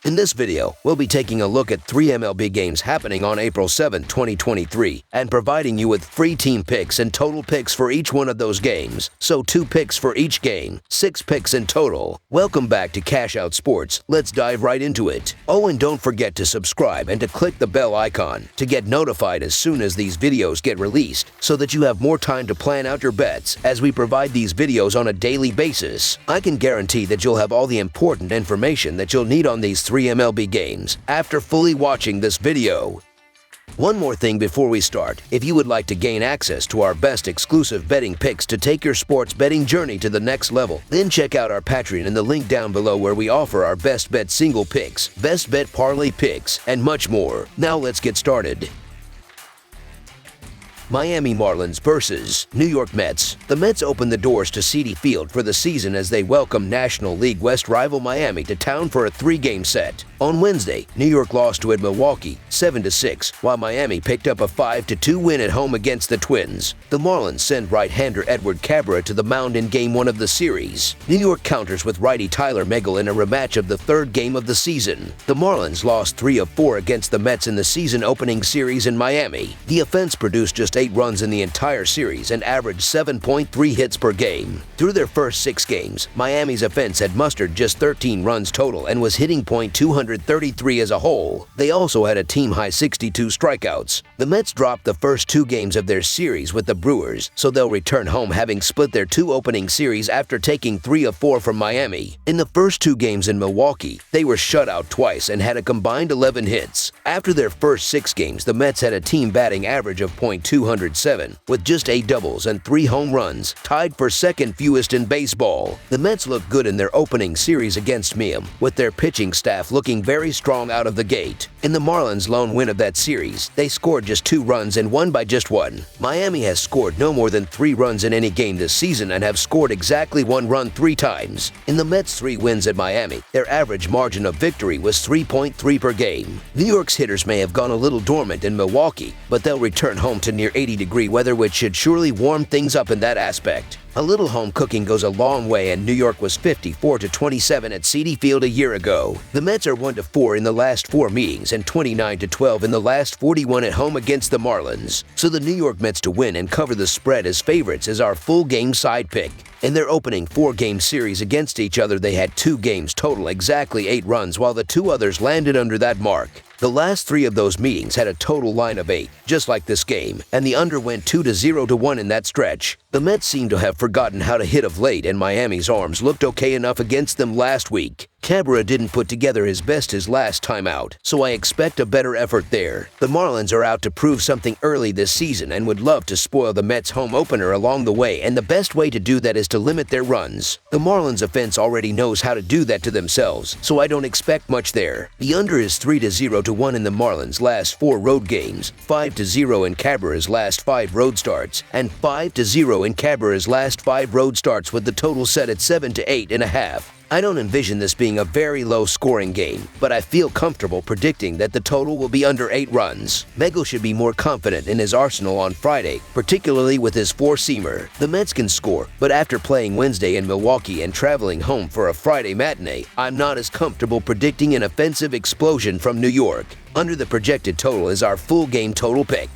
In this video, we'll be taking a look at 3 MLB games happening on April 7, 2023, and providing you with free team picks and total picks for each one of those games. So 2 picks for each game, 6 picks in total. Welcome back to Cash Out Sports. Let's dive right into it. Oh, and don't forget to subscribe and to click the bell icon to get notified as soon as these videos get released, so that you have more time to plan out your bets as we provide these videos on a daily basis. I can guarantee that you'll have all the important information that you'll need on these 3 MLB games after fully watching this video. One more thing before we start. If you would like to gain access to our best exclusive betting picks to take your sports betting journey to the next level, then check out our Patreon in the link down below, where we offer our best bet single picks, best bet parlay picks, and much more. Now let's get started. Miami Marlins versus New York Mets. The Mets opened the doors to Citi Field for the season as they welcomed National League West rival Miami to town for a 3-game set. On Wednesday, New York lost to Milwaukee 7-6, while Miami picked up a 5-2 win at home against the Twins. The Marlins sent right-hander Edward Cabrera to the mound in Game 1 of the series. New York counters with righty Tyler Megill in a rematch of the 3rd game of the season. The Marlins lost 3 of 4 against the Mets in the season-opening series in Miami. The offense produced just 8 runs in the entire series and averaged 7.3 hits per game. Through their first 6 games, Miami's offense had mustered just 13 runs total and was hitting .233 as a whole. They also had a team-high 62 strikeouts. The Mets dropped the first 2 games of their series with the Brewers, so they'll return home having split their 2 opening series after taking 3 of 4 from Miami. In the first 2 games in Milwaukee, they were shut out twice and had a combined 11 hits. After their first 6 games, the Mets had a team batting average of .207, with just 8 doubles and 3 home runs, tied for second fewest in baseball. The Mets looked good in their opening series against Miami, with their pitching staff looking very strong out of the gate. In the Marlins' lone win of that series, they scored just 2 runs and won by just 1. Miami has scored no more than 3 runs in any game this season and have scored exactly 1 run 3 times. In the Mets' 3 wins at Miami, their average margin of victory was 3.3 per game. New York's hitters may have gone a little dormant in Milwaukee, but they'll return home to near 80-degree weather, which should surely warm things up in that aspect. A little home cooking goes a long way, and New York was 54-27 at Citi Field a year ago. The Mets are 1-4 in the last 4 meetings and 29-12 in the last 41 at home against the Marlins. So the New York Mets to win and cover the spread as favorites is our full game side pick. In their opening 4-game series against each other, they had 2 games total exactly 8 runs, while the 2 others landed under that mark. The last 3 of those meetings had a total line of 8, just like this game, and the under went 2-0-1 in that stretch. The Mets seem to have forgotten how to hit of late, and Miami's arms looked okay enough against them last week. Cabrera didn't put together his best his last time out, so I expect a better effort there. The Marlins are out to prove something early this season and would love to spoil the Mets' home opener along the way, and the best way to do that is to limit their runs. The Marlins' offense already knows how to do that to themselves, so I don't expect much there. The under is 3-0-1 in the Marlins' last 4 road games, 5-0 in Cabrera's last 5 road starts, and 5-0 in Cabrera's last 5 road starts, with the total set at 7-8.5. I don't envision this being a very low-scoring game, but I feel comfortable predicting that the total will be under 8 runs. Megill should be more confident in his arsenal on Friday, particularly with his 4-seamer. The Mets can score, but after playing Wednesday in Milwaukee and traveling home for a Friday matinee, I'm not as comfortable predicting an offensive explosion from New York. Under the projected total is our full game total pick.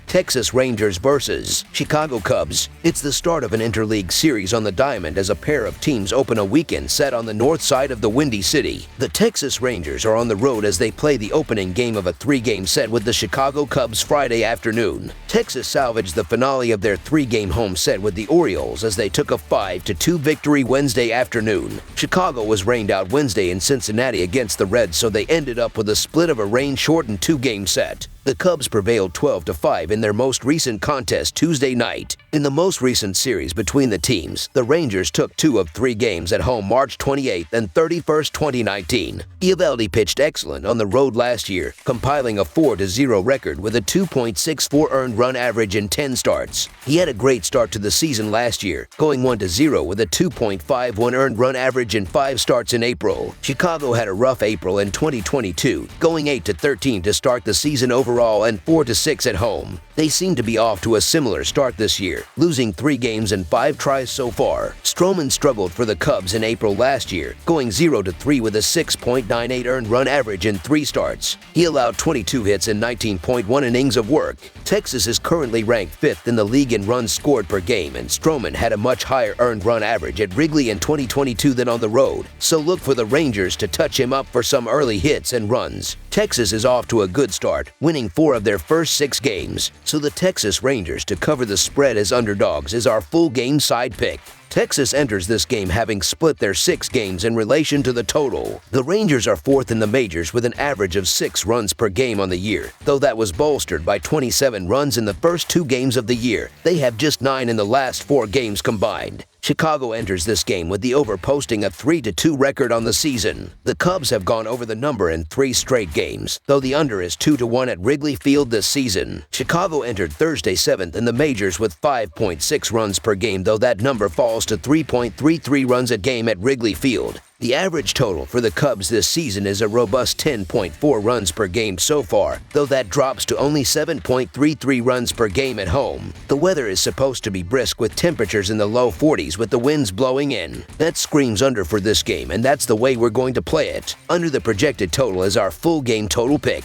Texas Rangers versus Chicago Cubs. It's the start of an interleague series on the diamond as a pair of teams open a weekend set on the north side of the Windy City. The Texas Rangers are on the road as they play the opening game of a 3-game set with the Chicago Cubs Friday afternoon. Texas salvaged the finale of their 3-game home set with the Orioles as they took a 5-2 victory Wednesday afternoon. Chicago was rained out Wednesday in Cincinnati against the Reds, so they ended up with a split of a rain-shortened 2-game set. The Cubs prevailed 12-5 in their most recent contest Tuesday night. In the most recent series between the teams, the Rangers took 2 of 3 games at home March 28th and 31st, 2019. Eovaldi pitched excellent on the road last year, compiling a 4-0 record with a 2.64 earned run average in 10 starts. He had a great start to the season last year, going 1-0 with a 2.51 earned run average in 5 starts in April. Chicago had a rough April in 2022, going 8-13 to start the season overall and 4-6 at home. They seem to be off to a similar start this year, losing 3 games in 5 tries so far. Stroman struggled for the Cubs in April last year, going 0-3 with a 6.98 earned run average in 3 starts. He allowed 22 hits in 19.1 innings of work. Texas is currently ranked 5th in the league in runs scored per game, and Stroman had a much higher earned run average at Wrigley in 2022 than on the road, so look for the Rangers to touch him up for some early hits and runs. Texas is off to a good start, winning 4 of their first 6 games, so the Texas Rangers to cover the spread as underdogs is our full game side pick. Texas enters this game having split their 6 games in relation to the total. The Rangers are 4th in the majors with an average of 6 runs per game on the year, though that was bolstered by 27 runs in the first 2 games of the year. They have just 9 in the last 4 games combined. Chicago enters this game with the over posting a 3-2 record on the season. The Cubs have gone over the number in 3 straight games, though the under is 2-1 at Wrigley Field this season. Chicago entered Thursday 7th in the majors with 5.6 runs per game, though that number falls to 3.33 runs a game at Wrigley Field. The average total for the Cubs this season is a robust 10.4 runs per game so far, though that drops to only 7.33 runs per game at home. The weather is supposed to be brisk with temperatures in the low 40s with the winds blowing in. That screams under for this game, and that's the way we're going to play it. Under the projected total is our full game total pick.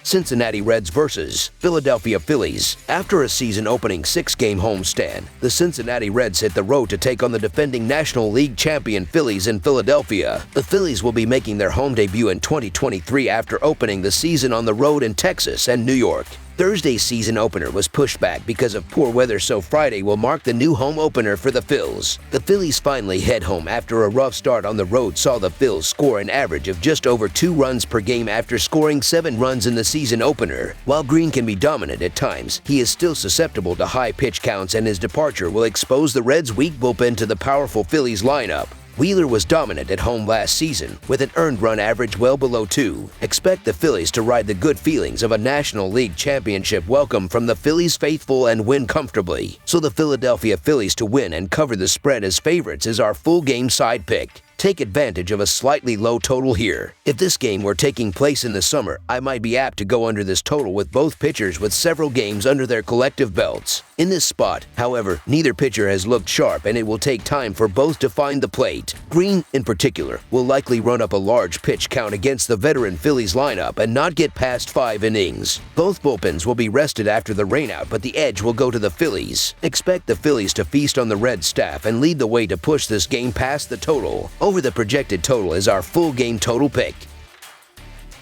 Cincinnati Reds vs. Philadelphia Phillies. After a season-opening 6-game homestand, the Cincinnati Reds hit the road to take on the defending National League champion Phillies in Philadelphia. The Phillies will be making their home debut in 2023 after opening the season on the road in Texas and New York. Thursday's season opener was pushed back because of poor weather, so Friday will mark the new home opener for the Phils. The Phillies finally head home after a rough start on the road saw the Phils score an average of just over 2 runs per game after scoring 7 runs in the season opener. While Green can be dominant at times, he is still susceptible to high pitch counts, and his departure will expose the Reds' weak bullpen to the powerful Phillies lineup. Wheeler was dominant at home last season, with an earned run average well below 2. Expect the Phillies to ride the good feelings of a National League championship welcome from the Phillies faithful and win comfortably. So the Philadelphia Phillies to win and cover the spread as favorites is our full game side pick. Take advantage of a slightly low total here. If this game were taking place in the summer, I might be apt to go under this total with both pitchers with several games under their collective belts. In this spot, however, neither pitcher has looked sharp, and it will take time for both to find the plate. Green, in particular, will likely run up a large pitch count against the veteran Phillies lineup and not get past 5 innings. Both bullpens will be rested after the rainout, but the edge will go to the Phillies. Expect the Phillies to feast on the Reds staff and lead the way to push this game past the total. Over the projected total is our full game total pick.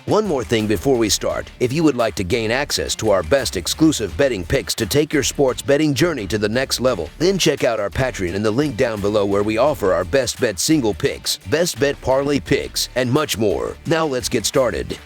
One more thing before we start. If you would like to gain access to our best exclusive betting picks to take your sports betting journey to the next level, then check out our Patreon in the link down below, where we offer our best bet single picks, best bet parlay picks, and much more. Now let's get started.